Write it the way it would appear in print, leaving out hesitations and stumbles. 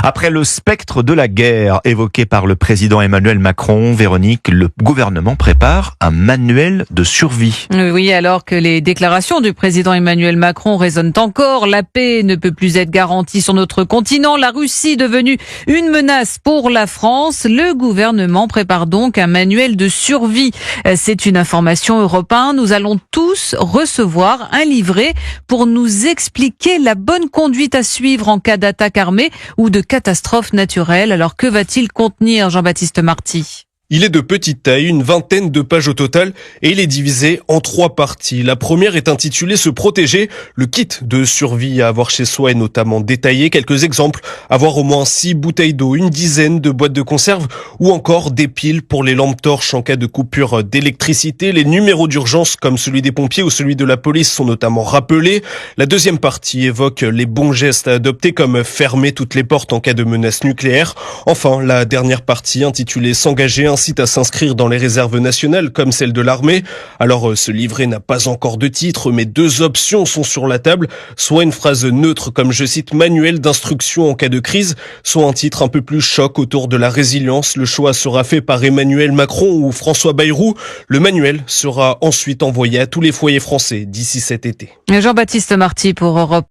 Après le spectre de la guerre évoqué par le président Emmanuel Macron, Véronique, le gouvernement prépare un manuel de survie. Oui, alors que les déclarations du président Emmanuel Macron résonnent encore, la paix ne peut plus être garantie sur notre continent, la Russie devenue une menace pour la France, le gouvernement prépare donc un manuel de survie. C'est une information Europe 1. Nous allons tous recevoir un livret pour nous expliquer la bonne conduite à suivre en cas d'attaque armée ou de catastrophe naturelle. Alors que va-t-il contenir, Jean-Baptiste Marty ? Il est de petite taille, une vingtaine de pages au total, et il est divisé en 3 parties. La première est intitulée « Se protéger ». Le kit de survie à avoir chez soi est notamment détaillé. Quelques exemples, avoir au moins 6 bouteilles d'eau, une dizaine de boîtes de conserve, ou encore des piles pour les lampes torches en cas de coupure d'électricité. Les numéros d'urgence, comme celui des pompiers ou celui de la police, sont notamment rappelés. La deuxième partie évoque les bons gestes à adopter, comme fermer toutes les portes en cas de menace nucléaire. Enfin, la dernière partie, intitulée « S'engager », incite à s'inscrire dans les réserves nationales comme celle de l'armée. Alors ce livret n'a pas encore de titre, mais 2 options sont sur la table, soit une phrase neutre comme je cite manuel d'instruction en cas de crise, soit un titre un peu plus choc autour de la résilience. Le choix sera fait par Emmanuel Macron ou François Bayrou. Le manuel sera ensuite envoyé à tous les foyers français d'ici cet été. Jean-Baptiste Marty pour Europe.